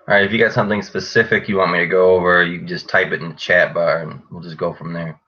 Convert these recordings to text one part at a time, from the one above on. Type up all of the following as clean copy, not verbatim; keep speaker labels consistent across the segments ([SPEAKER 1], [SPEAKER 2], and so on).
[SPEAKER 1] All right, if you got something specific you want me to go over, you can just type it in the chat bar and we'll just go from there.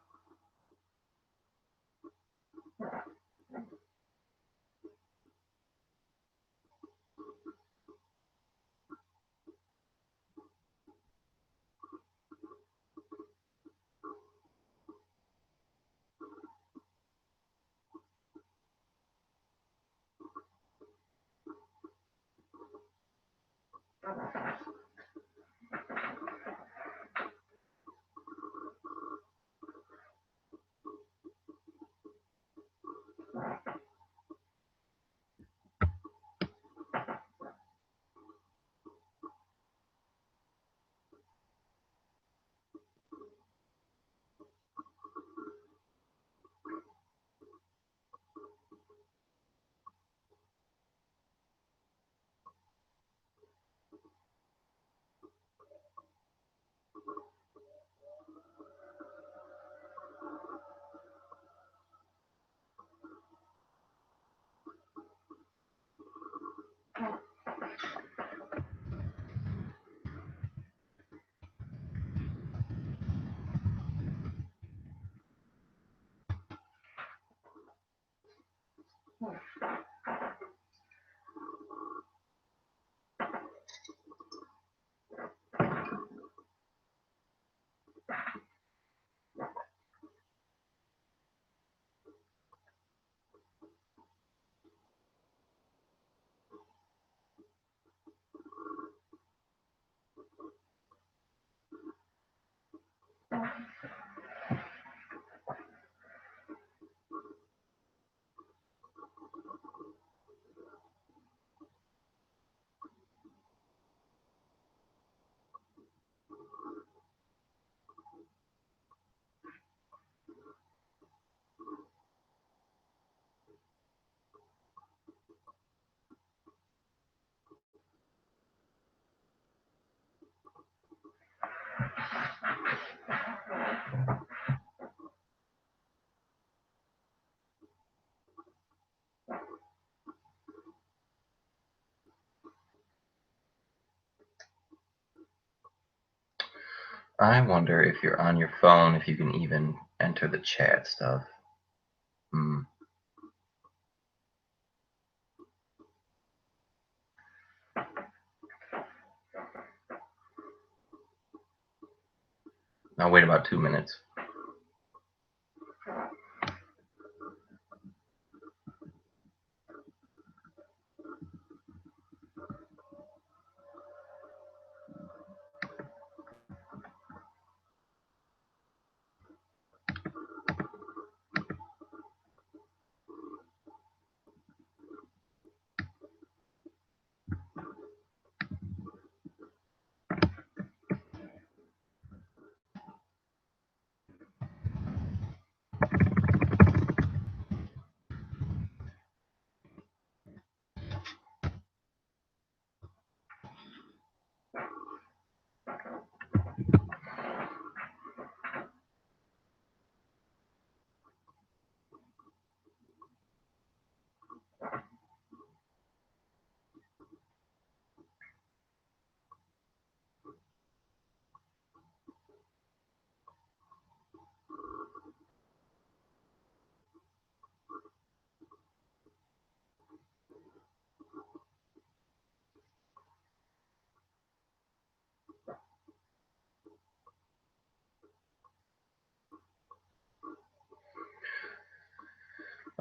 [SPEAKER 1] I wonder if you're on your phone, if you can even enter the chat stuff. I'll wait about 2 minutes.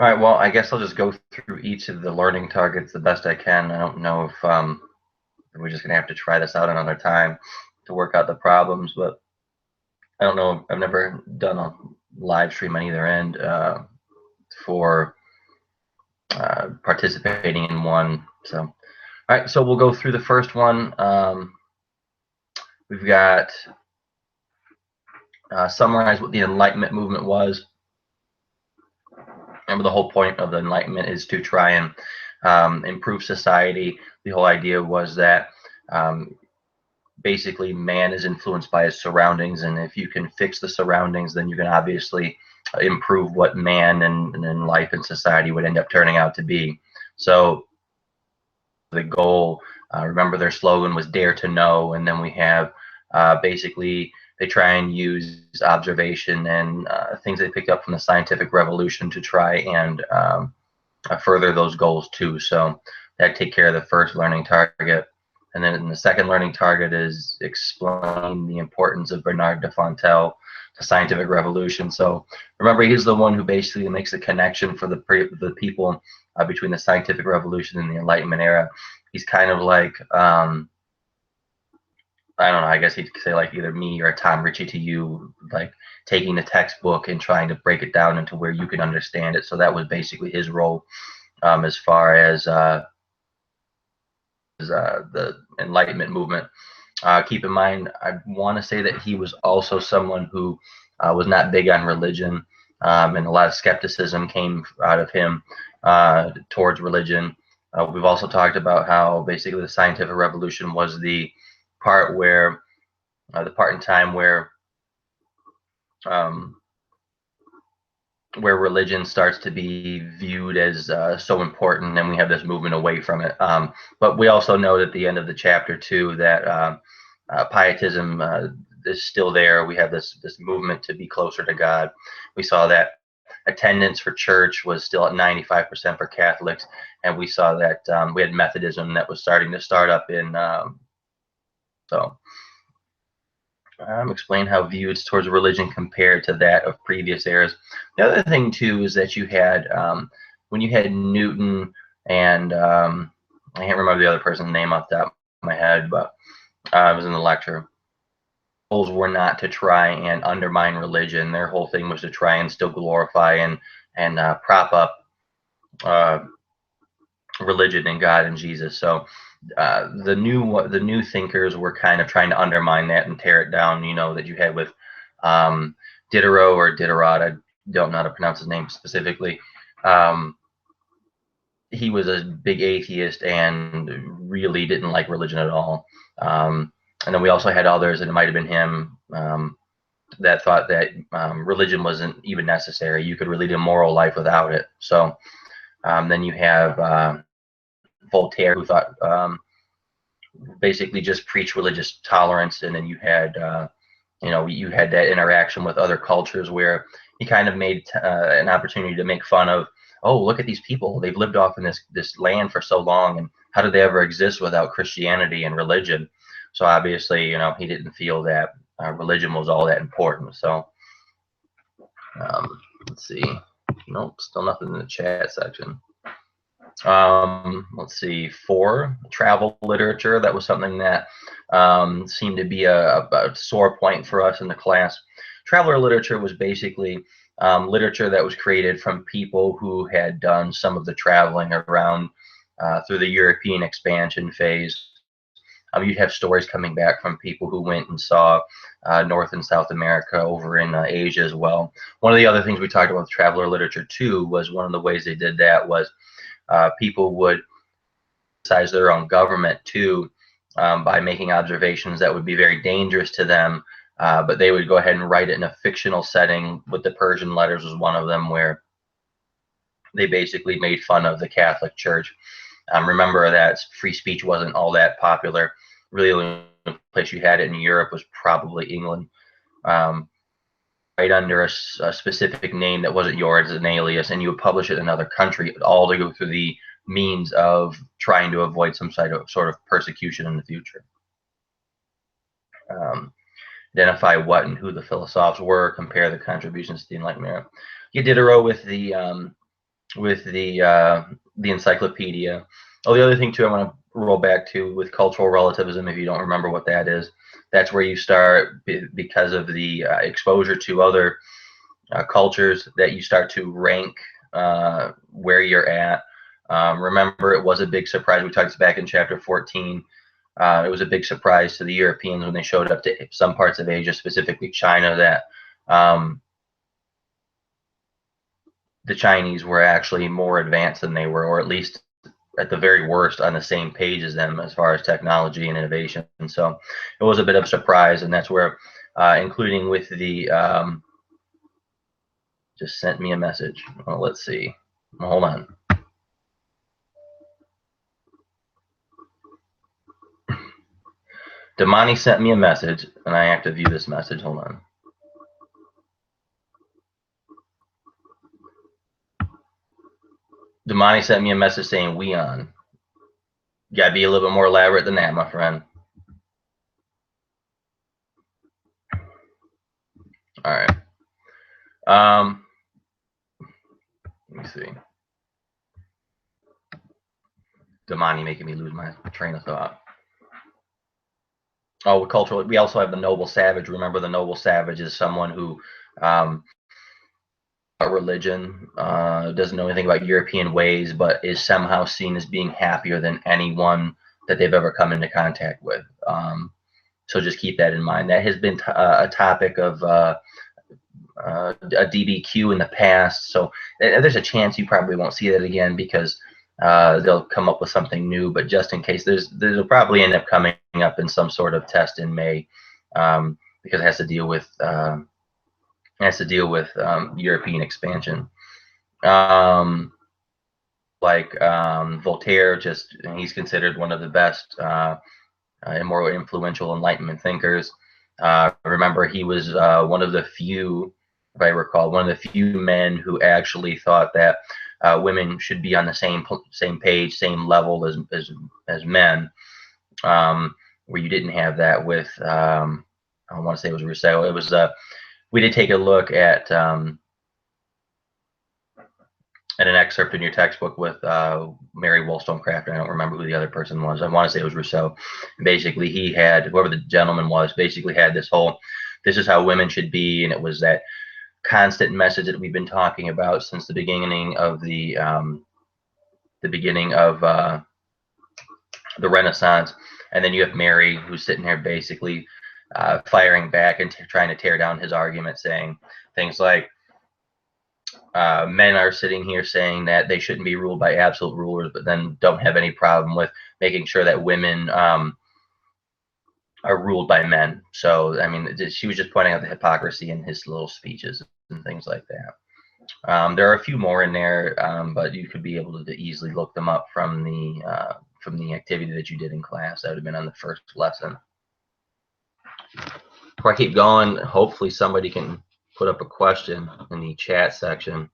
[SPEAKER 1] All right, well, I guess I'll just go through each of the learning targets the best I can. I don't know if we're just going to have to try this out another time to work out the problems, but I don't know. I've never done a live stream on either end for participating in one. So, all right, so we'll go through the first one. We've got summarize what the Enlightenment movement was. Remember, the whole point of the Enlightenment is to try and improve society. The whole idea was that basically man is influenced by his surroundings, and if you can fix the surroundings, then you can obviously improve what man and life and society would end up turning out to be. So the goal Remember, their slogan was "Dare to Know," and then we have basically they try and use observation and things they picked up from the scientific revolution to try and further those goals too. So that take care of the first learning target. And then the second learning target is explain the importance of Bernard de Fontenelle to scientific revolution. So remember, he's the one who basically makes the connection for the people between the scientific revolution and the Enlightenment era. He's kind of like I don't know, I guess he'd say like either me or Tom Ritchie to you, like taking the textbook and trying to break it down into where you can understand it. So that was basically his role as far as the Enlightenment movement. Keep in mind, I want to say that he was also someone who was not big on religion, and a lot of skepticism came out of him towards religion. We've also talked about how basically the scientific revolution was the part where, the part in time um, where religion starts to be viewed as so important, and we have this movement away from it. But we also know at the end of the chapter too that Pietism is still there. We have this movement to be closer to God. We saw that attendance for church was still at 95% for Catholics, and we saw that we had Methodism that was starting to start up in so. Explain how views towards religion compared to that of previous eras. The other thing too is that you had when you had Newton and I can't remember the other person's name off the top of my head, but it was in the lecture. Goals were not to try and undermine religion. Their whole thing was to try and still glorify and prop up uh, religion and God and Jesus. So the new thinkers were kind of trying to undermine that and tear it down. You know that you had with Diderot or Diderot. I don't know how to pronounce his name specifically. He was a big atheist and really didn't like religion at all. And then we also had others, and it might have been him, that thought that religion wasn't even necessary. You could really lead a moral life without it. So then you have Voltaire, who thought basically just preach religious tolerance, and then you had you had that interaction with other cultures where he kind of made an opportunity to make fun of, oh, look at these people, they've lived off in this land for so long, and how did they ever exist without Christianity and religion? So obviously, he didn't feel that religion was all that important. So let's see, nope, still nothing in the chat section. Let's see, 4, travel literature. That was something that seemed to be a sore point for us in the class. Traveler literature was basically literature that was created from people who had done some of the traveling around through the European expansion phase. You'd have stories coming back from people who went and saw North and South America, over in Asia as well. One of the other things we talked about with traveler literature too was one of the ways they did that was people would criticize their own government too, by making observations that would be very dangerous to them, but they would go ahead and write it in a fictional setting. With the Persian letters was one of them, where they basically made fun of the Catholic Church. Remember that free speech wasn't all that popular. Really, the only place you had it in Europe was probably England. Right under a specific name that wasn't yours as an alias, and you would publish it in another country, all to go through the means of trying to avoid some sort of persecution in the future. Identify what and who the philosophes were, compare the contributions to the Enlightenment Era. You did a row with the encyclopedia. Oh, the other thing too, I want to roll back to with cultural relativism. If you don't remember what that is, that's where you start, because of the exposure to other cultures, that you start to rank where you're at. Remember, it was a big surprise. We talked back in chapter 14. It was a big surprise to the Europeans when they showed up to some parts of Asia, specifically China, that the Chinese were actually more advanced than they were, or at least at the very worst on the same page as them as far as technology and innovation. And so it was a bit of a surprise, and that's where, including with the, just sent me a message. Well, let's see. Hold on. Damani sent me a message, and I have to view this message. Hold on. Damani sent me a message saying, "We on." You gotta be a little bit more elaborate than that, my friend. All right. Let me see. Damani making me lose my train of thought. Oh, cultural. We also have the noble savage. Remember, the noble savage is someone who religion, doesn't know anything about European ways, but is somehow seen as being happier than anyone that they've ever come into contact with. So just keep that in mind. That has been a topic of a DBQ in the past. So there's a chance you probably won't see that again because they'll come up with something new. But just in case, there'll probably end up coming up in some sort of test in May because it has to deal with European expansion. Voltaire, he's considered one of the best and more influential Enlightenment thinkers. Remember, he was one of the few, if I recall, one of the few men who actually thought that women should be on the same page, same level as men. Where you didn't have that with, I want to say it was Rousseau. It was we did take a look at an excerpt in your textbook with Mary Wollstonecraft. I don't remember who the other person was. I want to say it was Rousseau. Basically, he had, whoever the gentleman was, basically had this whole, this is how women should be, and it was that constant message that we've been talking about since the beginning of the Renaissance. And then you have Mary, who's sitting here basically firing back and trying to tear down his argument, saying things like, men are sitting here saying that they shouldn't be ruled by absolute rulers, but then don't have any problem with making sure that women are ruled by men. So, I mean, she was just pointing out the hypocrisy in his little speeches and things like that. There are a few more in there, but you could be able to easily look them up from the activity that you did in class. That would have been on the first lesson. Before I keep going, hopefully somebody can put up a question in the chat section.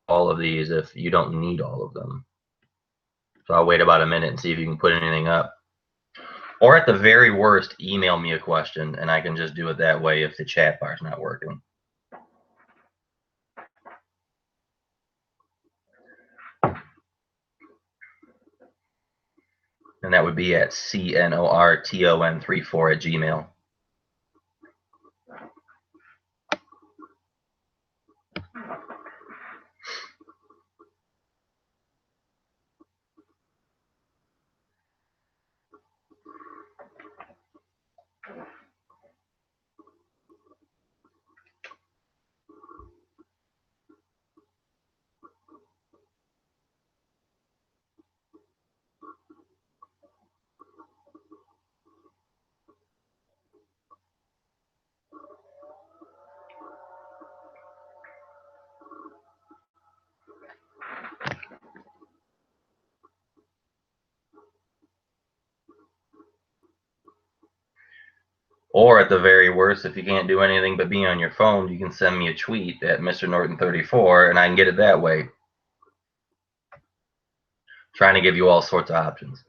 [SPEAKER 1] All of these, if you don't need all of them. So I'll wait about a minute and see if you can put anything up. Or at the very worst, email me a question and I can just do it that way if the chat bar is not working. And that would be at cnorton34@gmail.com. Or at the very worst, if you can't do anything but be on your phone, you can send me a tweet at Mr. Norton34 and I can get it that way. Trying to give you all sorts of options.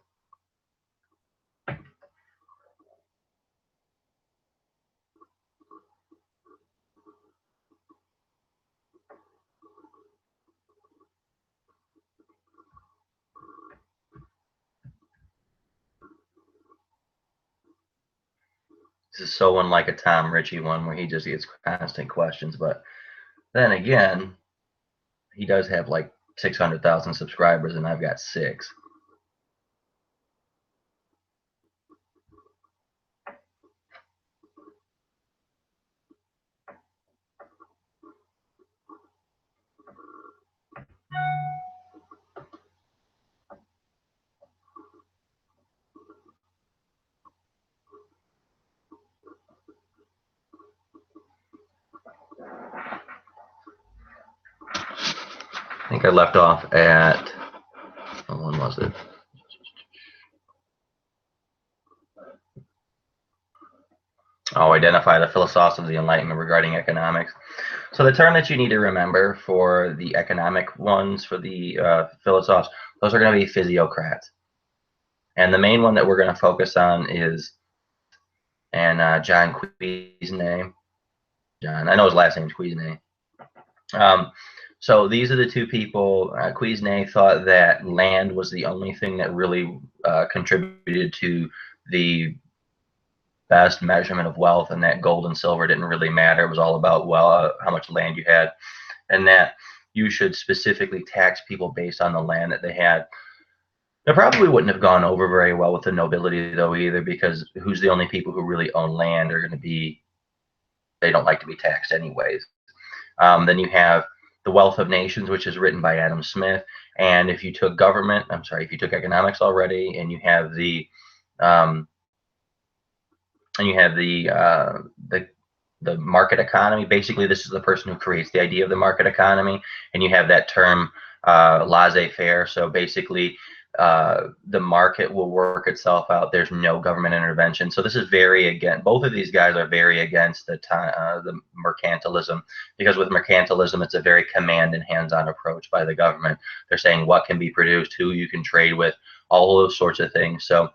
[SPEAKER 1] This is so unlike a Tom Ritchie one where he just gets constant questions. But then again, he does have like 600,000 subscribers and I've got 6. I think I left off at, when was it? identify the philosophes of the Enlightenment regarding economics. So the term that you need to remember for the economic ones, for the philosophes, those are going to be physiocrats. And the main one that we're going to focus on is, and John Cuisine. John, I know his last name is Cuisine. So these are the two people. Cuisine thought that land was the only thing that really contributed to the best measurement of wealth, and that gold and silver didn't really matter. It was all about, well, how much land you had, and that you should specifically tax people based on the land that they had. It probably wouldn't have gone over very well with the nobility, though, either, because who's the only people who really own land are going to be, they don't like to be taxed anyways. Then you have The Wealth of Nations, which is written by Adam Smith. And if you took government, I'm sorry, if you took economics already, and you have the the market economy. Basically, this is the person who creates the idea of the market economy, and you have that term laissez-faire. So basically, the market will work itself out. There's no government intervention. So this is very against. Both of these guys are very against the mercantilism, because with mercantilism, it's a very command and hands-on approach by the government. They're saying what can be produced, who you can trade with, all those sorts of things. So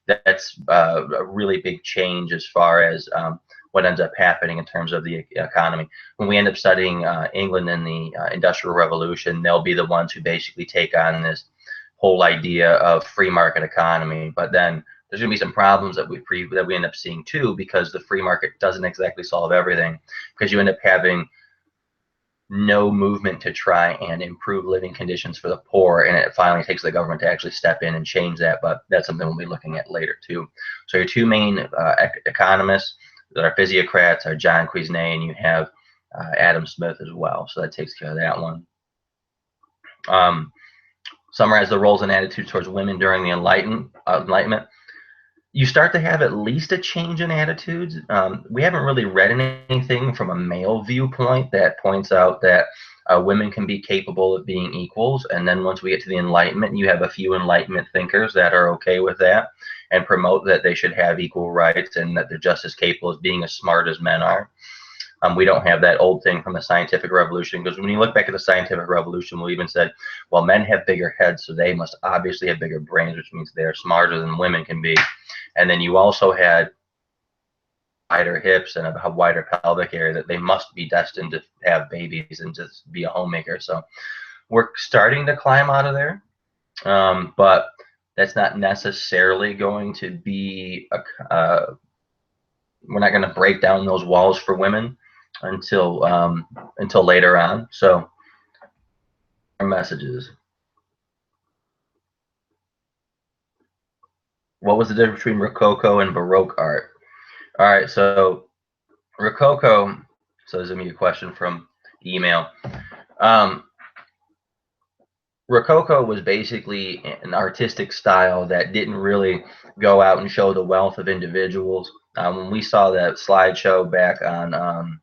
[SPEAKER 1] that's a really big change as far as what ends up happening in terms of the economy. When we end up studying England in the Industrial Revolution, they'll be the ones who basically take on this whole idea of free market economy. But then there's going to be some problems that we end up seeing too, because the free market doesn't exactly solve everything, because you end up having no movement to try and improve living conditions for the poor, and it finally takes the government to actually step in and change that. But that's something we'll be looking at later too. So your two main economists that are physiocrats are John Cuisine, and you have Adam Smith as well. So that takes care of that one. Summarize the roles and attitudes towards women during the Enlightenment. You start to have at least a change in attitudes. We haven't really read anything from a male viewpoint that points out that women can be capable of being equals. And then once we get to the Enlightenment, you have a few Enlightenment thinkers that are okay with that and promote that they should have equal rights and that they're just as capable of being as smart as men are. We don't have that old thing from the scientific revolution, because when you look back at the scientific revolution, we even said, well, men have bigger heads, so they must obviously have bigger brains, which means they're smarter than women can be. And then you also had wider hips and a wider pelvic area, that they must be destined to have babies and just be a homemaker. So we're starting to climb out of there, but that's not necessarily going to be we're not going to break down those walls for women until later on. So our messages. What was the difference between Rococo and Baroque art? All right, so Rococo, so this is a question from email. Rococo was basically an artistic style that didn't really go out and show the wealth of individuals. When we saw that slideshow back on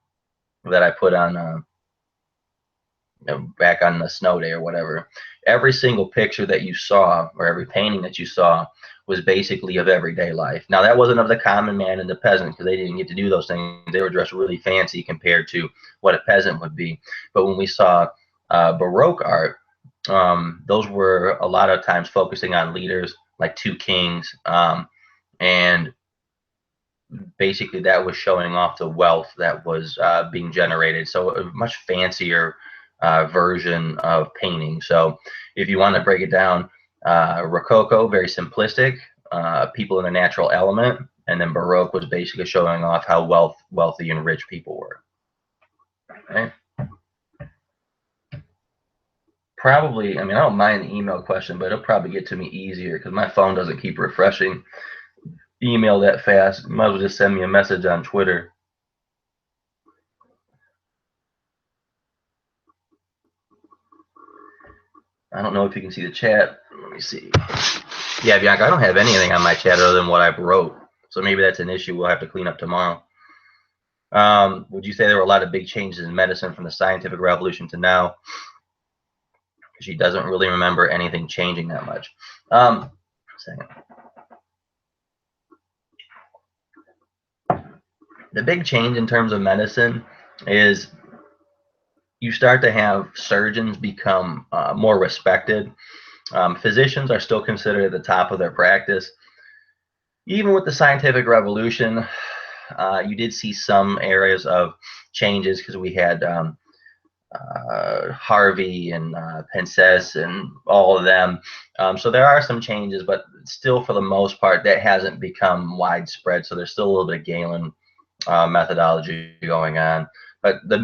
[SPEAKER 1] that I put on back on the snow day or whatever, every single picture that you saw, or every painting that you saw, was basically of everyday life. Now, that wasn't of the common man and the peasant, because they didn't get to do those things. They were dressed really fancy compared to what a peasant would be. But when we saw Baroque art, those were a lot of times focusing on leaders like two kings, and basically that was showing off the wealth that was being generated. So a much fancier version of painting. So if you want to break it down, Rococo, very simplistic, people in a natural element, and then Baroque was basically showing off how wealthy and rich people were. Okay. Probably, I mean, I don't mind the email question, but it'll probably get to me easier because my phone doesn't keep refreshing email that fast. You might as well just send me a message on Twitter. I don't know if you can see the chat. Let me see. Yeah, Bianca, I don't have anything on my chat other than what I wrote. So maybe that's an issue we'll have to clean up tomorrow. Would you say there were a lot of big changes in medicine from the scientific revolution to now? She doesn't really remember anything changing that much. A second. The big change in terms of medicine is you start to have surgeons become more respected. Physicians are still considered at the top of their practice. Even with the scientific revolution, you did see some areas of changes because we had Harvey and Pences and all of them. So there are some changes, but still, for the most part, that hasn't become widespread. So there's still a little bit of Galen methodology going on. But the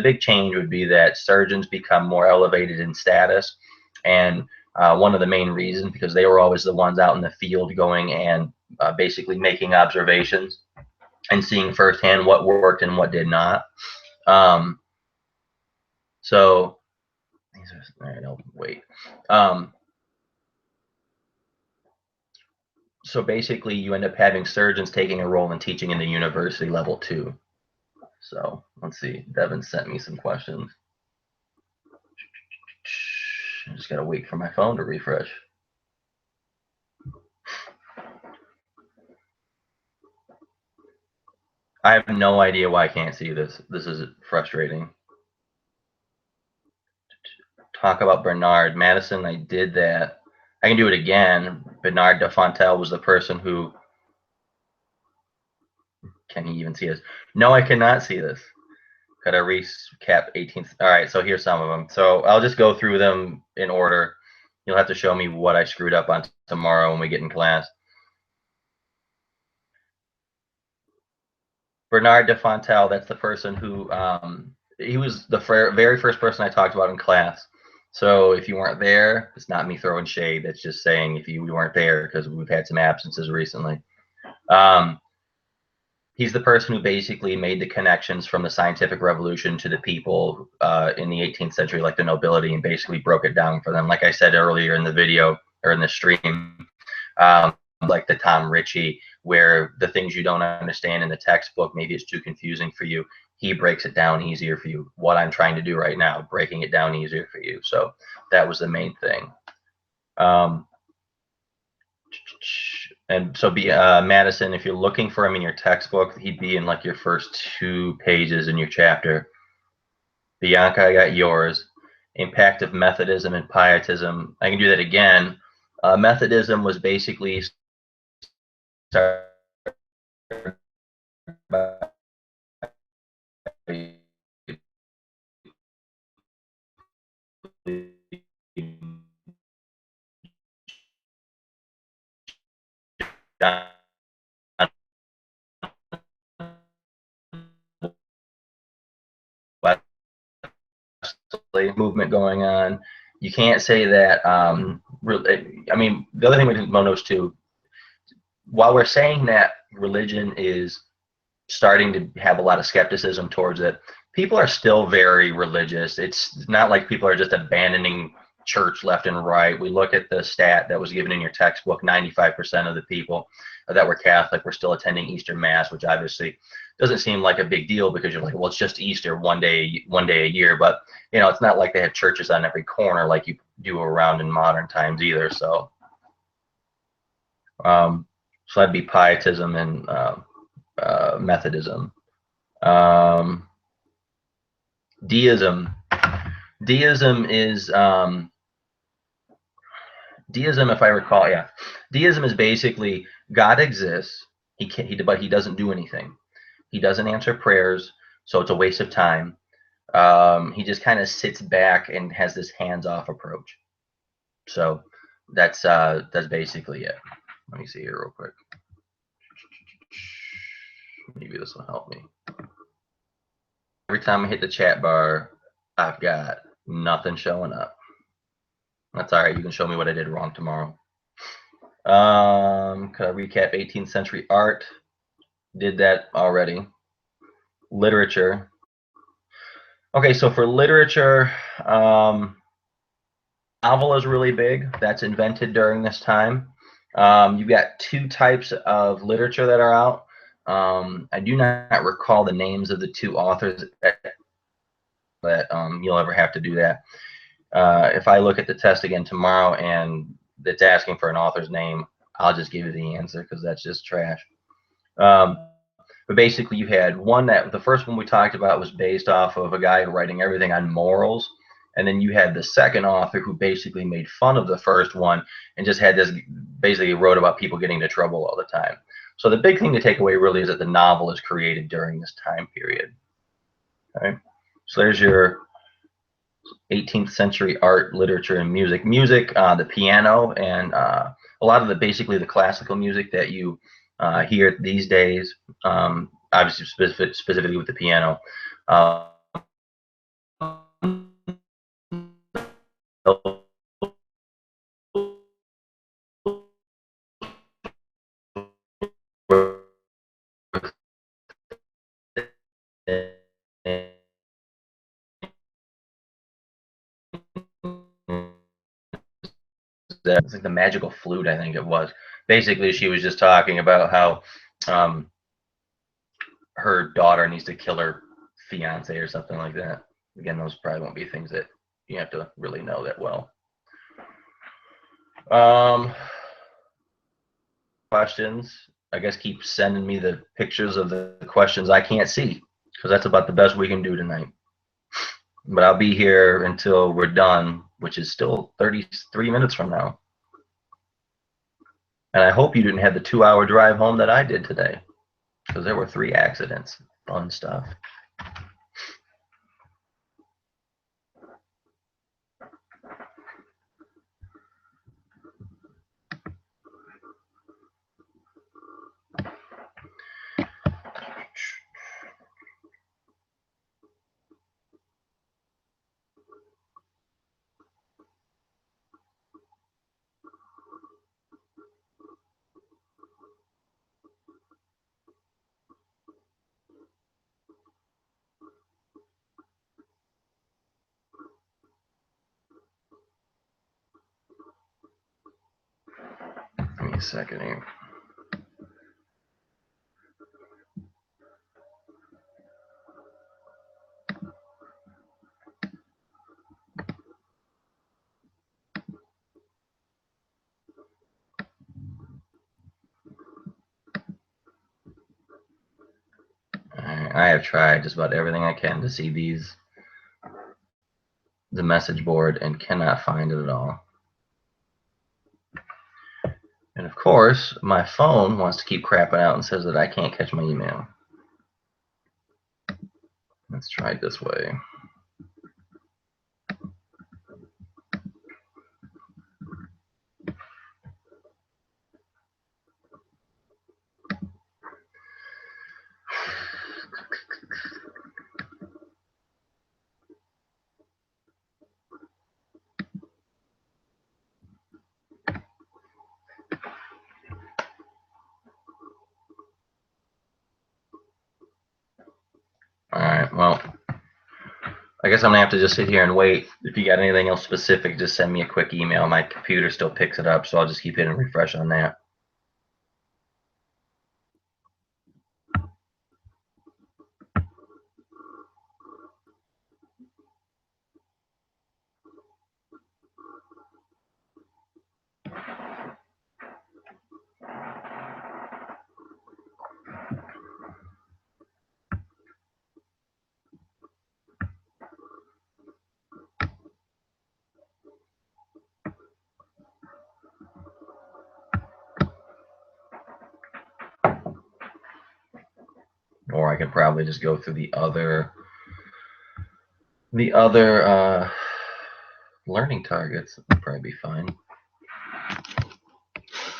[SPEAKER 1] big change would be that surgeons become more elevated in status, and one of the main reasons because they were always the ones out in the field going and basically making observations and seeing firsthand what worked and what did not. So these are, all right, I'll wait. So basically, you end up having surgeons taking a role in teaching in the university level too. So let's see. Devin sent me some questions. I just gotta wait for my phone to refresh. I have no idea why I can't see this. This is frustrating. Talk about Bernard Madison. I did that. I can do it again. Bernard de Fontenelle was the person who. Can he even see this? No, I cannot see this. Got to recap 18th. All right, so here's some of them. So I'll just go through them in order. You'll have to show me what I screwed up on tomorrow when we get in class. Bernard de Fontenelle, that's the person who, he was the very first person I talked about in class. So if you weren't there, it's not me throwing shade. That's just saying if you weren't there because we've had some absences recently. He's the person who basically made the connections from the scientific revolution to the people in the 18th century, like the nobility, and basically broke it down for them. Like I said earlier in the video or in the stream, like the Tom Ritchie, where the things you don't understand in the textbook, maybe it's too confusing for you. He breaks it down easier for you. What I'm trying to do right now, breaking it down easier for you. So that was the main thing. And so Madison, if you're looking for him in your textbook, he'd be in like your first 2 pages in your chapter. Bianca, I got yours. Impact of Methodism and Pietism. I can do that again. Methodism was basically started by John Wesley movement going on. You can't say that. I mean, the other thing we didn't notice too, while we're saying that religion is starting to have a lot of skepticism towards it, people are still very religious. It's not like people are just abandoning church left and right. We look at the stat that was given in your textbook, 95% of the people that were Catholic were still attending Easter Mass, which obviously doesn't seem like a big deal because you're like, well, it's just Easter one day a year. But, you know, it's not like they have churches on every corner like you do around in modern times either. So, so that'd be Pietism and Methodism. Deism. Deism is deism, if I recall. Yeah, deism is basically God exists. But he doesn't do anything. He doesn't answer prayers, so it's a waste of time. He just kind of sits back and has this hands-off approach. So that's basically it. Let me see here real quick. Maybe this will help me. Every time I hit the chat bar, I've got nothing showing up. That's all right. You can show me what I did wrong tomorrow. Could I recap 18th century art? Did that already. Literature. Okay, so for literature, novel is really big. That's invented during this time. You've got 2 types of literature that are out. I do not recall the names of the 2 authors that you'll ever have to do that. If I look at the test again tomorrow and it's asking for an author's name, I'll just give you the answer because that's just trash. But basically, you had one that the first one we talked about was based off of a guy writing everything on morals. And then you had the second author who basically made fun of the first one and just had this, basically wrote about people getting into trouble all the time. So the big thing to take away really is that the novel is created during this time period. Okay? So there's your 18th century art, literature, and music. Music, the piano, and a lot of the basically the classical music that you hear these days, obviously specifically with the piano. It's like the magical flute, I think it was. Basically, she was just talking about how her daughter needs to kill her fiance or something like that. Again, those probably won't be things that you have to really know that well. Questions. I guess keep sending me the pictures of the questions I can't see, because that's about the best we can do tonight. But I'll be here until we're done, which is still 33 minutes from now. And I hope you didn't have the 2-hour drive home that I did today, because there were 3 accidents. Fun stuff. Give me a second here. I have tried just about everything I can to see the message board, and cannot find it at all. And of course, my phone wants to keep crapping out and says that I can't catch my email. Let's try it this way. Alright, well, I guess I'm gonna have to just sit here and wait. If you got anything else specific, just send me a quick email. My computer still picks it up, so I'll just keep hitting refresh on that. Or I could probably just go through the other learning targets. That'd probably be fine.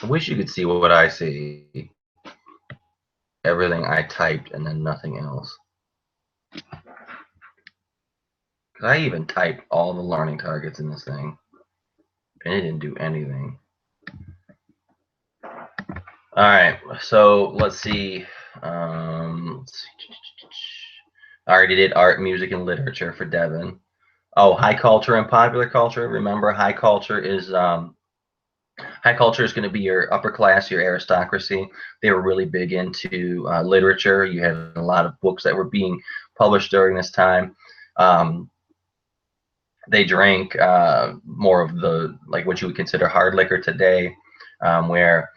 [SPEAKER 1] I wish you could see what I see. Everything I typed and then nothing else. Because I even typed all the learning targets in this thing, and it didn't do anything. All right, so let's see. I already did art, music, and literature for Devin. Oh, high culture and popular culture. Remember, high culture is going to be your upper class, your aristocracy. They were really big into literature. You had a lot of books that were being published during this time. They drank more of the, like, what you would consider hard liquor today, where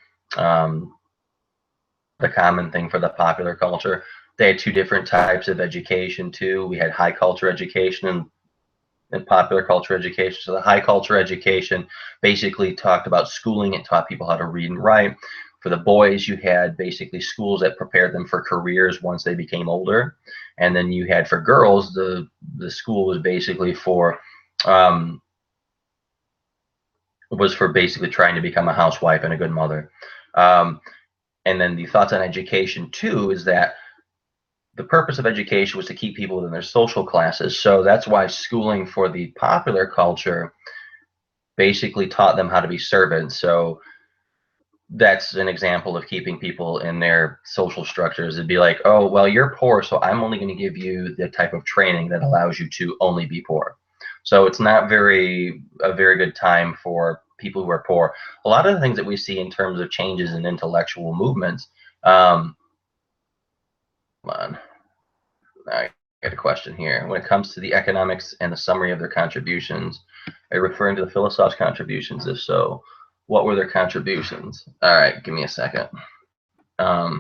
[SPEAKER 1] the common thing for the popular culture. They had two different types of education too. We had high culture education and popular culture education. So the high culture education basically talked about schooling. It taught people how to read and write. For the boys, you had basically schools that prepared them for careers once they became older. And then you had for girls, the school was basically for basically trying to become a housewife and a good mother. And then the thoughts on education too is that the purpose of education was to keep people within their social classes. So that's why schooling for the popular culture basically taught them how to be servants. So that's an example of keeping people in their social structures. It'd be like, oh, well, you're poor, so I'm only going to give you the type of training that allows you to only be poor. So it's not a very good time for people who are poor. A lot of the things that we see in terms of changes in intellectual movements. Come on. I got a question here. When it comes to the economics and the summary of their contributions, are you referring to the philosophes' contributions? If so, what were their contributions? All right, give me a second. Let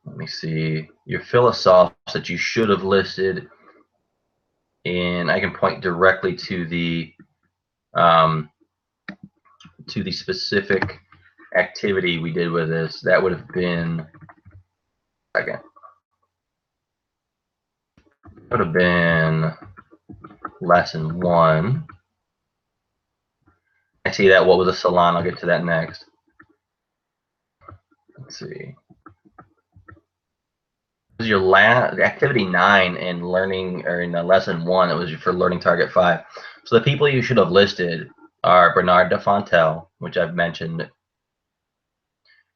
[SPEAKER 1] me see. Your philosophes that you should have listed, and I can point directly to the specific activity we did with this. That would have been lesson 1. I see that. What was a salon? I'll get to that next. Let's see. This is your last activity 9 in learning, or in lesson 1. It was for learning target 5. So the people you should have listed are Bernard de Fontenelle, which I've mentioned,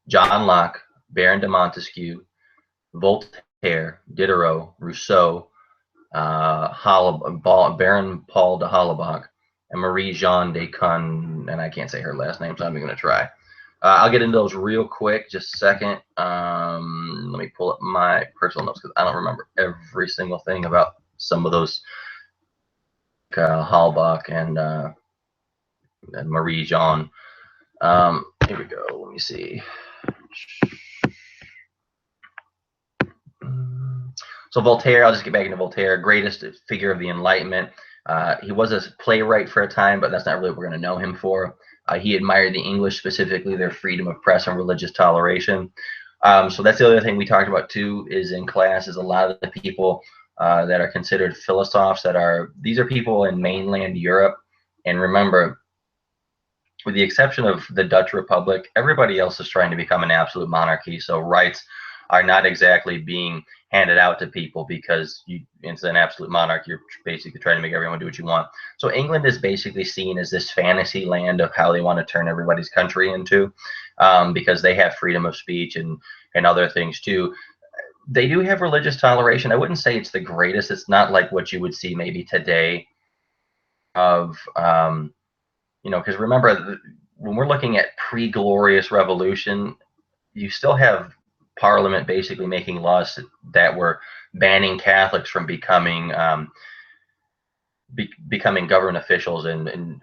[SPEAKER 1] John Locke, Baron de Montesquieu, Voltaire, Diderot, Rousseau, Baron Paul de Hollenbach, and Marie Jeanne de Con, and I can't say her last name, so I'm going to try. I'll get into those real quick, just a second. Let me pull up my personal notes because I don't remember every single thing about some of those Hollenbach and Marie Jeanne. Here we go. Let me see. So Voltaire, I'll just get back into Voltaire, greatest figure of the Enlightenment. He was a playwright for a time, but that's not really what we're going to know him for. He admired the English, specifically their freedom of press and religious toleration. So that's the other thing we talked about too, is in class, is a lot of the people that are considered philosophes, these are people in mainland Europe. And remember, with the exception of the Dutch Republic, everybody else is trying to become an absolute monarchy. So rights are not exactly being handed out to people because it's an absolute monarchy. You're basically trying to make everyone do what you want. So England is basically seen as this fantasy land of how they want to turn everybody's country into, because they have freedom of speech and other things too. They do have religious toleration. I wouldn't say it's the greatest. It's not like what you would see maybe today of, because remember, when we're looking at pre-glorious revolution, you still have Parliament basically making laws that were banning Catholics from becoming government officials, and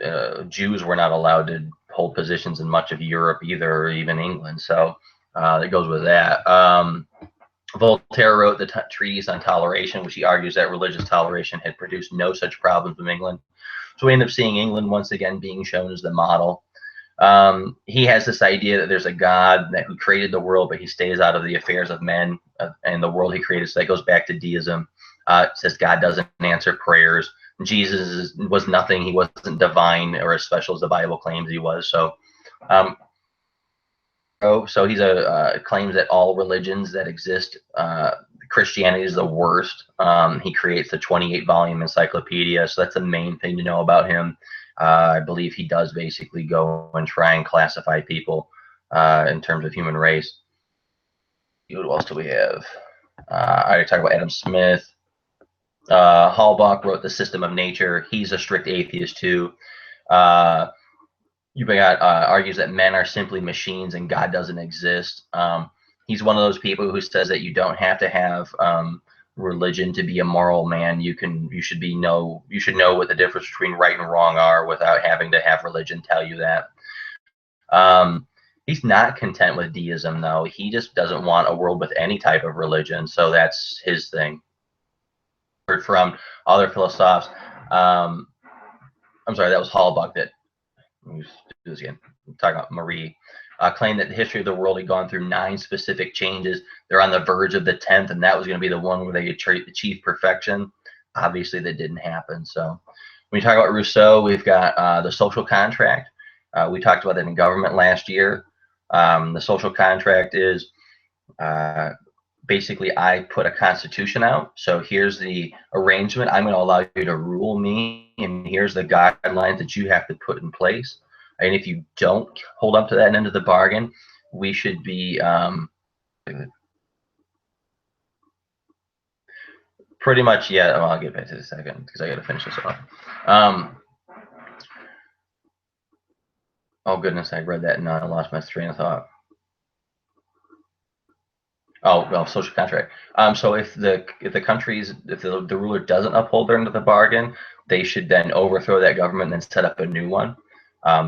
[SPEAKER 1] Jews were not allowed to hold positions in much of Europe either, or even England. So it goes with that. Voltaire wrote the Treatise on Toleration, which he argues that religious toleration had produced no such problems in England. So we end up seeing England once again being shown as the model. He has this idea that there's a God who created the world, but he stays out of the affairs of men and the world he created. So that goes back to deism. It says God doesn't answer prayers. Jesus was nothing. He wasn't divine or as special as the Bible claims he was. So, so he's claims that all religions that exist, Christianity is the worst. He creates the 28-volume encyclopedia. So that's the main thing to know about him. I believe he does basically go and try and classify people in terms of human race. What else do we have? I already talked about Adam Smith. Halbach wrote The System of Nature. He's a strict atheist too. You got argues that men are simply machines and God doesn't exist. He's one of those people who says that you don't have to have religion to be a moral man. You should know what the difference between right and wrong are without having to have religion tell you that. He's not content with deism, though. He just doesn't want a world with any type of religion, so that's his thing. Heard from other philosophes. I'm sorry, that was Halbach that, let me do this again, I'm talking about Marie, claimed that the history of the world had gone through 9 specific changes. They're on the verge of the 10th, and that was going to be the one where they achieve perfection. Obviously, that didn't happen. So when you talk about Rousseau, we've got the social contract. We talked about that in government last year. The social contract is basically I put a constitution out. So here's the arrangement. I'm going to allow you to rule me, and here's the guidelines that you have to put in place. And if you don't hold up to that end of the bargain, we should be pretty much, yeah. Well, I'll get back to this in a second because I got to finish this off. Oh goodness, I read that and I lost my train of thought. Oh well, social contract. So if the ruler doesn't uphold their end of the bargain, they should then overthrow that government and then set up a new one.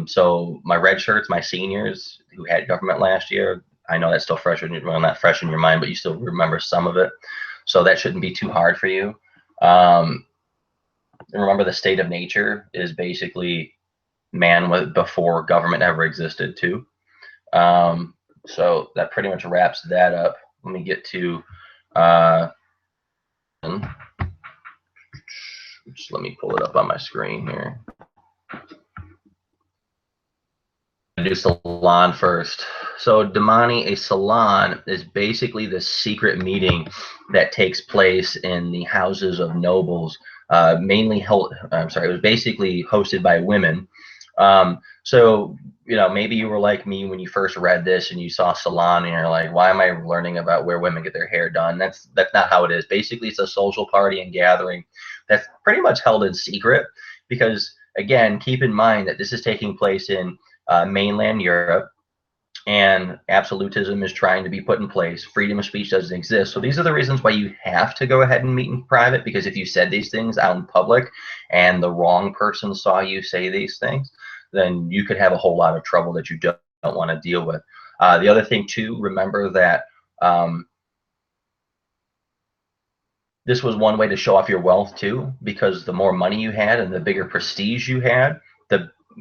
[SPEAKER 1] So my red shirts, my seniors who had government last year, I know that's still fresh in your, well, not fresh in your mind, but you still remember some of it. So that shouldn't be too hard for you. Remember, the state of nature is basically man before government ever existed too. So that pretty much wraps that up. Let me get to just let me pull it up on my screen here. Do salon first. So Damani, a salon is basically the secret meeting that takes place in the houses of nobles, mainly held, I'm sorry, it was basically hosted by women. So, you know, maybe you were like me when you first read this and you saw salon and you're like, why am I learning about where women get their hair done? That's not how it is. Basically, it's a social party and gathering that's pretty much held in secret because, again, keep in mind that this is taking place in mainland Europe, and absolutism is trying to be put in place. Freedom of speech doesn't exist. So these are the reasons why you have to go ahead and meet in private, because if you said these things out in public and the wrong person saw you say these things, then you could have a whole lot of trouble that you don't want to deal with. The other thing too, remember that this was one way to show off your wealth too, because the more money you had and the bigger prestige you had,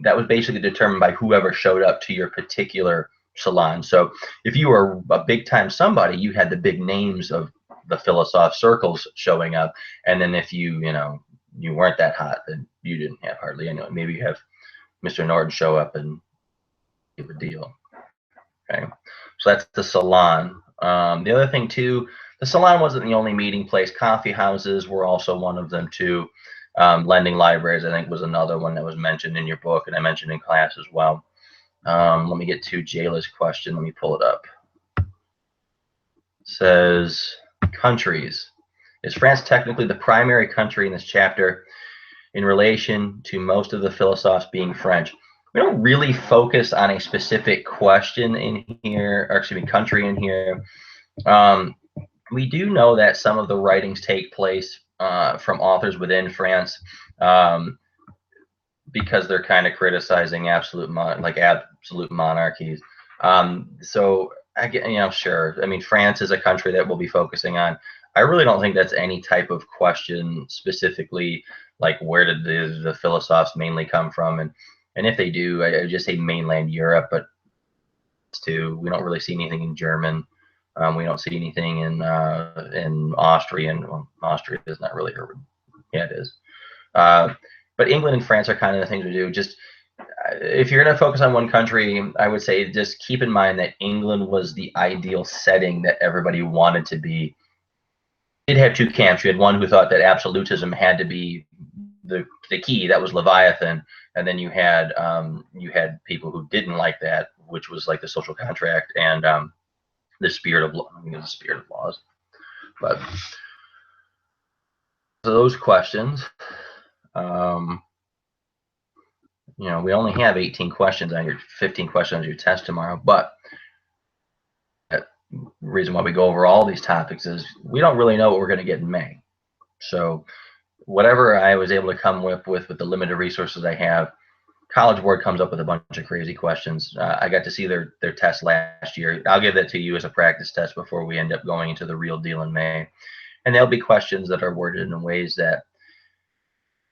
[SPEAKER 1] that was basically determined by whoever showed up to your particular salon. So if you were a big time somebody, you had the big names of the philosoph circles showing up. And then if you weren't that hot, then you didn't have hardly anyone. Maybe you have Mr. Norton show up and give a deal. Okay, so that's the salon. The other thing too, the salon wasn't the only meeting place. Coffee houses were also one of them too. Lending libraries, I think, was another one that was mentioned in your book, and I mentioned in class as well. Let me get to Jayla's question. Let me pull it up. It says, countries. Is France technically the primary country in this chapter in relation to most of the philosophes being French? We don't really focus on a specific question in here, or excuse me, country in here. We do know that some of the writings take place from authors within France, because they're kind of criticizing absolute monarchies. So I get, sure. I mean, France is a country that we'll be focusing on. I really don't think that's any type of question specifically, like where did the philosophes mainly come from, and if they do, I just say mainland Europe, but too, we don't really see anything in German. We don't see anything in Austrian. Well, Austria is not really urban. Yeah, it is. But England and France are kind of the things we do. Just if you're going to focus on one country, I would say just keep in mind that England was the ideal setting that everybody wanted to be. It had 2 camps. You had one who thought that absolutism had to be the key, that was Leviathan, and then you had people who didn't like that, which was like the social contract and the spirit of law. I mean, the spirit of laws. But so those questions, we only have 18 questions on your 15 questions on your test tomorrow, but the reason why we go over all these topics is we don't really know what we're going to get in May. So whatever I was able to come up with the limited resources I have, College Board comes up with a bunch of crazy questions. I got to see their test last year. I'll give that to you as a practice test before we end up going into the real deal in May. And there'll be questions that are worded in ways that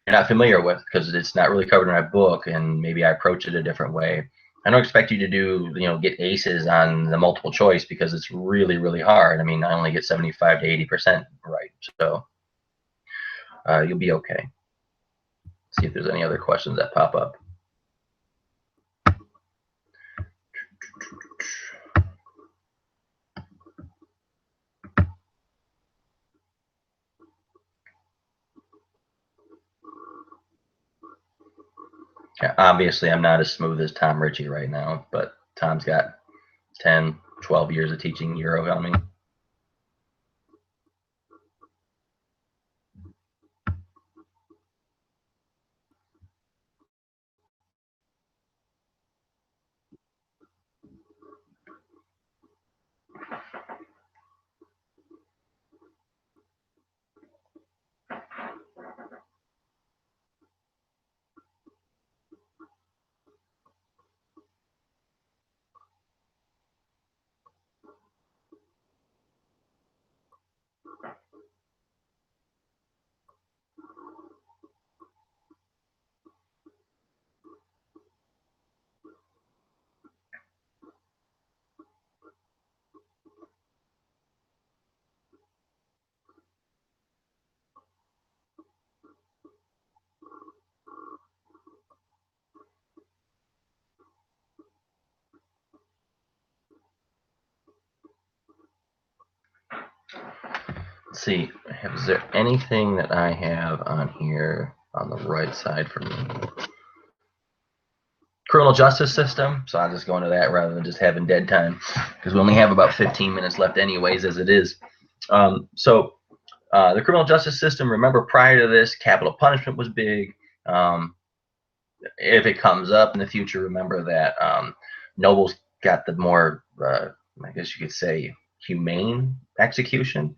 [SPEAKER 1] you're not familiar with because it's not really covered in my book, and maybe I approach it a different way. I don't expect you to do, get aces on the multiple choice because it's really, really hard. I mean, I only get 75 to 80% right. So you'll be okay. See if there's any other questions that pop up. Obviously, I'm not as smooth as Tom Ritchie right now, but Tom's got 10, 12 years of teaching Euro on me. Let's see, is there anything that I have on here on the right side for me? Criminal justice system, so I'll just go into that rather than just having dead time because we only have about 15 minutes left anyways as it is. The criminal justice system, remember prior to this, capital punishment was big. If it comes up in the future, remember that nobles got the more, I guess you could say, humane execution,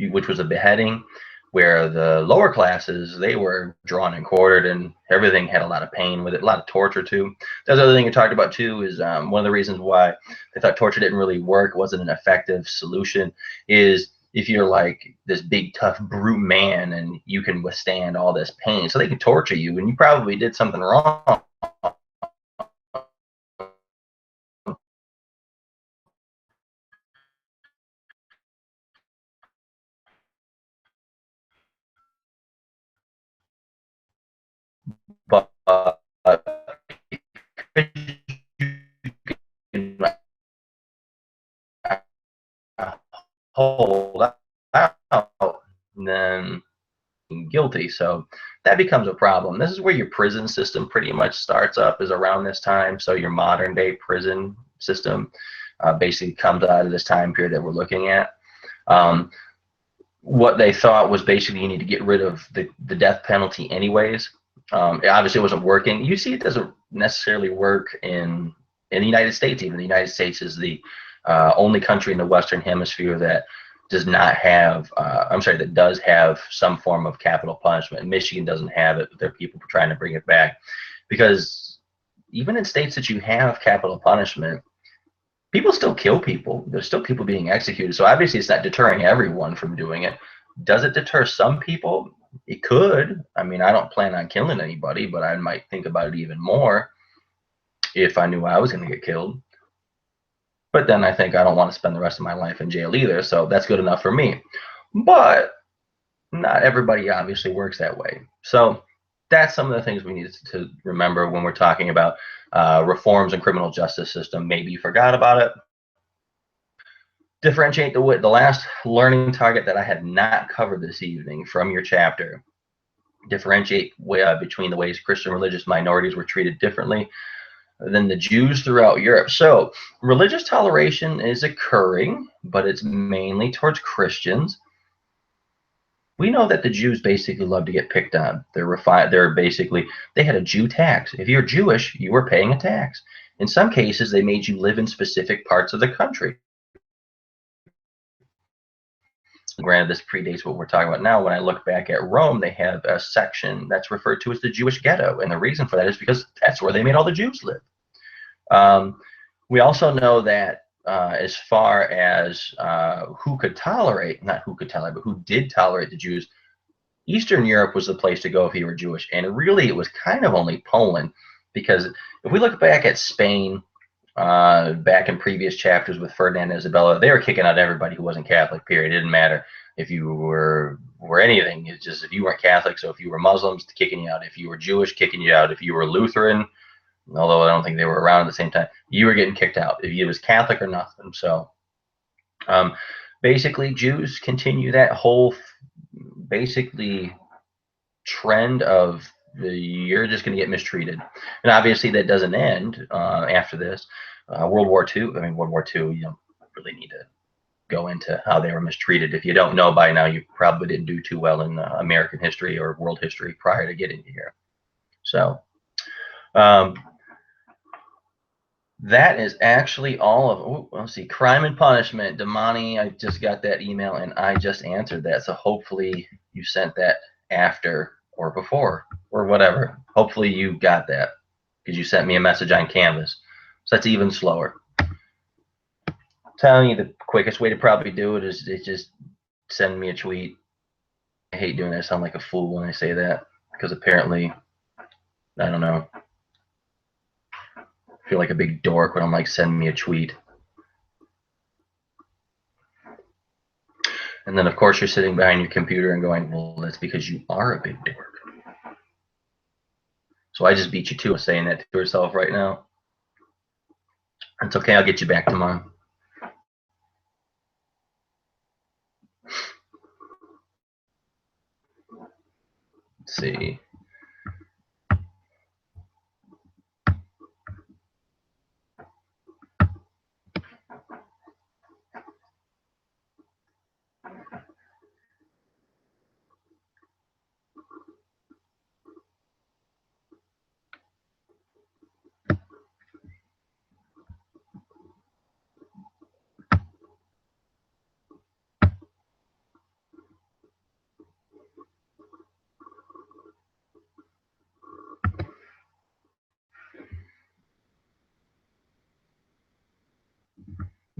[SPEAKER 1] which was a beheading, where the lower classes, they were drawn and quartered, and everything had a lot of pain with it, a lot of torture too. The other thing you talked about too is one of the reasons why they thought torture didn't really work, wasn't an effective solution, is if you're like this big tough brute man and you can withstand all this pain, so they can torture you and you probably did something wrong. But hold out, then guilty. So that becomes a problem. This is where your prison system pretty much starts up, is around this time. So your modern day prison system basically comes out of this time period that we're looking at. What they thought was basically you need to get rid of the death penalty anyways. It obviously wasn't working. You see, it doesn't necessarily work in the United States. Even the United States is the only country in the Western Hemisphere that does not have, that does have some form of capital punishment. Michigan doesn't have it, but there are people trying to bring it back. Because even in states that you have capital punishment, people still kill people. There's still people being executed. So obviously it's not deterring everyone from doing it. Does it deter some people? It could. I mean, I don't plan on killing anybody, but I might think about it even more if I knew I was going to get killed. But then I think I don't want to spend the rest of my life in jail either, so that's good enough for me. But not everybody obviously works that way. So that's some of the things we need to remember when we're talking about reforms in criminal justice system. Maybe you forgot about it. Differentiate the last learning target that I had not covered this evening from your chapter. Differentiate between the ways Christian religious minorities were treated differently than the Jews throughout Europe. So religious toleration is occurring, but it's mainly towards Christians. We know that the Jews basically love to get picked on. They had a Jew tax. If you're Jewish, you were paying a tax. In some cases, they made you live in specific parts of the country. Granted, this predates what we're talking about now. When I look back at Rome, they have a section that's referred to as the Jewish Ghetto, and the reason for that is because that's where they made all the Jews live. We also know that as far as who could tolerate, not who could tolerate, but who did tolerate the Jews, Eastern Europe was the place to go if you were Jewish. And really, it was kind of only Poland, because if we look back at Spain, back in previous chapters with Ferdinand and Isabella, they were kicking out everybody who wasn't Catholic, period. It didn't matter if you were anything. It's just if you weren't Catholic. So if you were Muslims, kicking you out. If you were Jewish, kicking you out. If you were Lutheran, although I don't think they were around at the same time, you were getting kicked out. If you was Catholic or nothing. So basically, Jews continue that whole basically trend of you're just going to get mistreated. And obviously that doesn't end after this. World War II, World War II, you don't really need to go into how they were mistreated. If you don't know by now, you probably didn't do too well in American history or world history prior to getting here. So that is actually all of, let's see, crime and punishment. Damani, I just got that email and I just answered that. So hopefully you sent that after or before or whatever. Hopefully you got that because you sent me a message on Canvas. So that's even slower. I'm telling you, the quickest way to probably do it is just send me a tweet. I hate doing that. I sound like a fool when I say that because apparently, I don't know, I feel like a big dork when I'm like, send me a tweet. And then, of course, you're sitting behind your computer and going, well, that's because you are a big dork. So I just beat you to saying that to herself right now. It's okay. I'll get you back tomorrow. Let's see.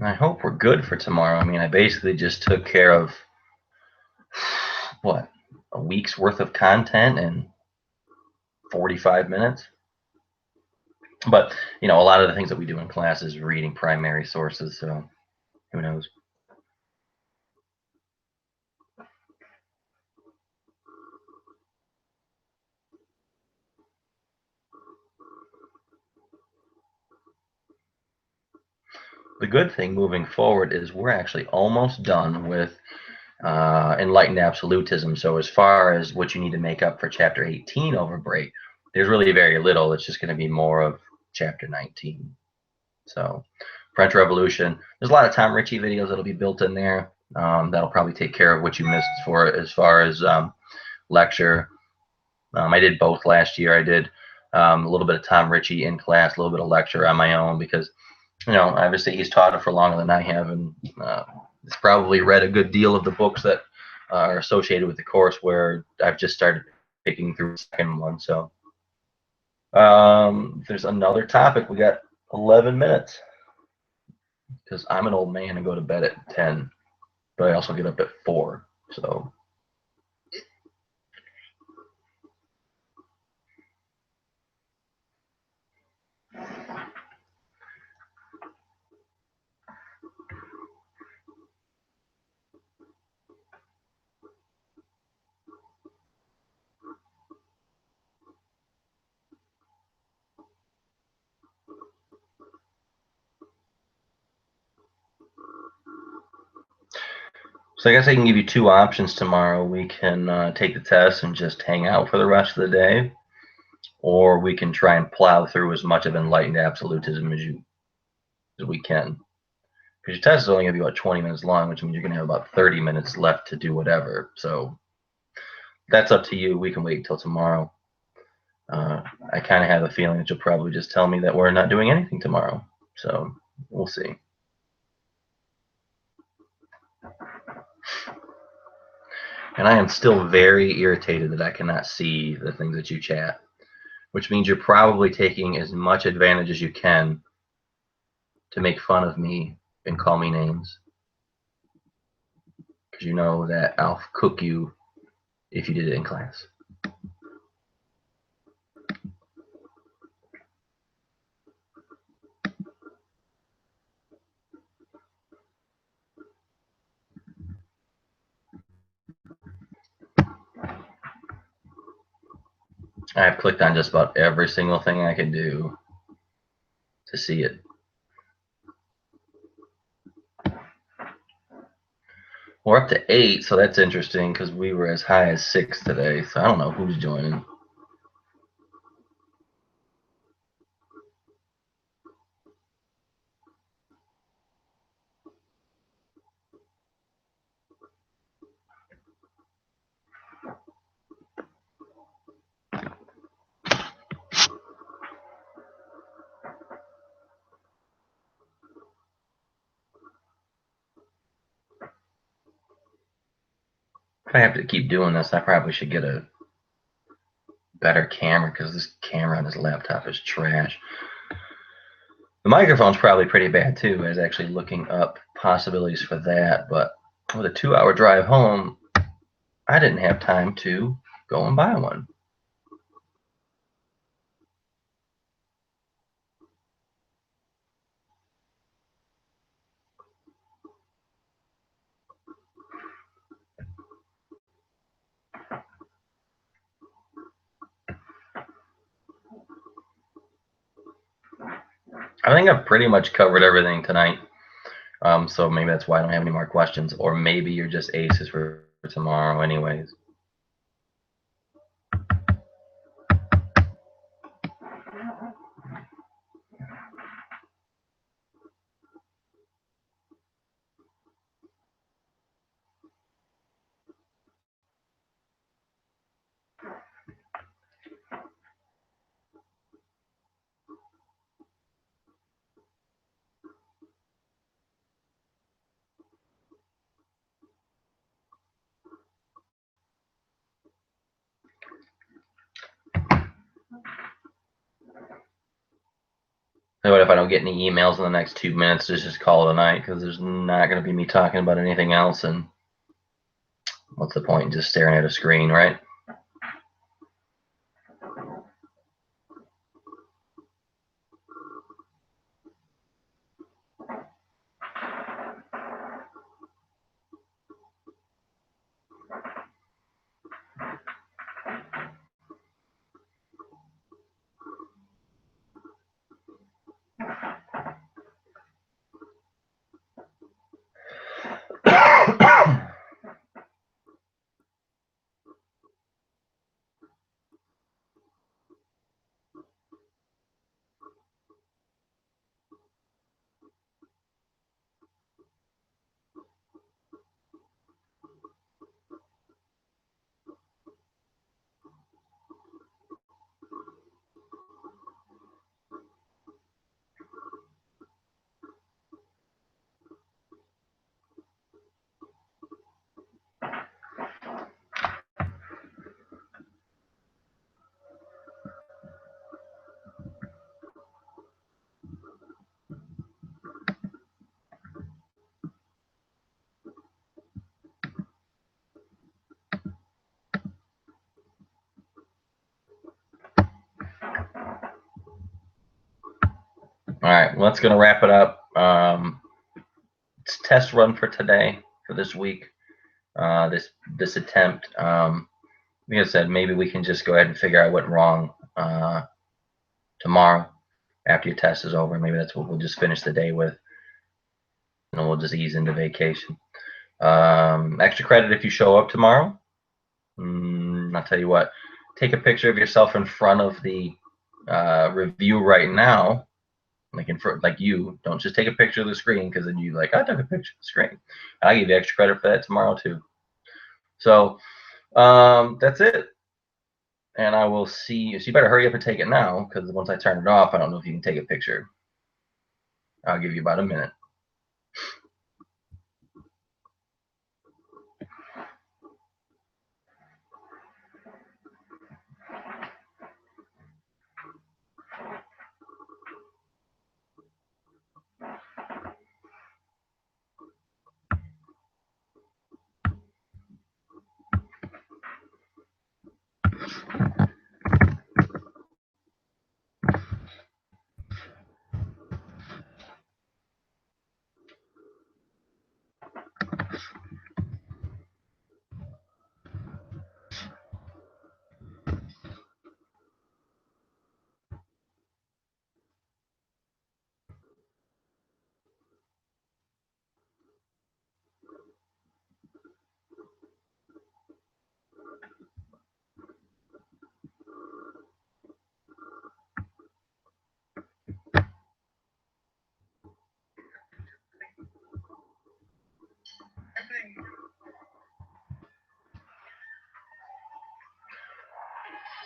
[SPEAKER 1] I hope we're good for tomorrow. I mean, I basically just took care of, what, a week's worth of content in 45 minutes. But, you know, a lot of the things that we do in class is reading primary sources, so who knows. The good thing moving forward is we're actually almost done with Enlightened Absolutism. So as far as what you need to make up for Chapter 18 over break, there's really very little. It's just going to be more of Chapter 19. So French Revolution, there's a lot of Tom Ritchie videos that'll be built in there. That'll probably take care of what you missed for it as far as lecture. I did both last year. I did a little bit of Tom Ritchie in class, a little bit of lecture on my own because, you know, obviously he's taught it for longer than I have, and he's probably read a good deal of the books that are associated with the course, where I've just started picking through the second one. So there's another topic. We got 11 minutes because I'm an old man and go to bed at 10, but I also get up at 4. So I guess I can give you 2 options tomorrow. We can take the test and just hang out for the rest of the day, or we can try and plow through as much of Enlightened Absolutism as we can. Because your test is only going to be about 20 minutes long, which means you're going to have about 30 minutes left to do whatever. So that's up to you. We can wait until tomorrow. I kind of have a feeling that you'll probably just tell me that we're not doing anything tomorrow. So we'll see. And I am still very irritated that I cannot see the things that you chat, which means you're probably taking as much advantage as you can to make fun of me and call me names. Because you know that I'll cook you if you did it in class. I've clicked on just about every single thing I could do to see it. We're up to 8, so that's interesting because we were as high as 6 today. So I don't know who's joining. If I have to keep doing this, I probably should get a better camera because this camera on this laptop is trash. The microphone's probably pretty bad too. I was actually looking up possibilities for that, but with a 2-hour drive home, I didn't have time to go and buy one. I think I've pretty much covered everything tonight. So maybe that's why I don't have any more questions, or maybe you're just aces for tomorrow anyways. So what if I don't get any emails in the next 2 minutes? Just call it a night because there's not going to be me talking about anything else. And what's the point in just staring at a screen, right? All right, well, that's going to wrap it up. It's a test run for today, for this week, this attempt. Like I said, maybe we can just go ahead and figure out what went wrong tomorrow after your test is over. Maybe that's what we'll just finish the day with, and we'll just ease into vacation. Extra credit if you show up tomorrow. I'll tell you what, take a picture of yourself in front of the review right now. Like in front, like you don't just take a picture of the screen because then you like I took a picture of the screen. I'll give you extra credit for that tomorrow too. So that's it, and I will see you. So you better hurry up and take it now because once I turn it off, I don't know if you can take a picture. I'll give you about a minute.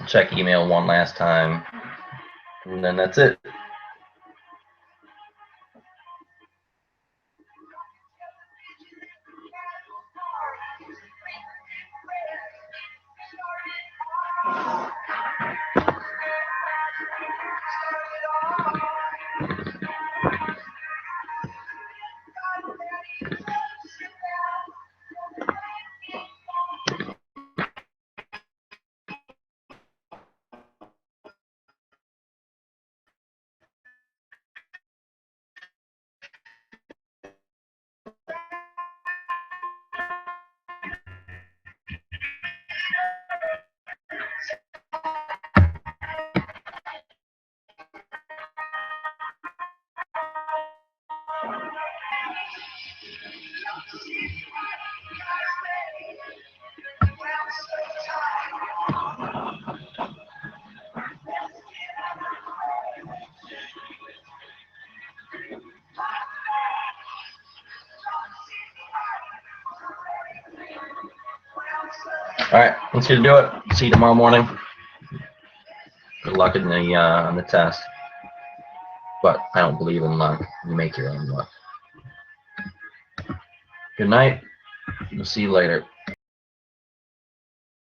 [SPEAKER 1] check email one last time, and then that's it. All right, let's get to do it. See you tomorrow morning. Good luck in the on the test. But I don't believe in luck. You make your own luck. Good night. We'll see you later.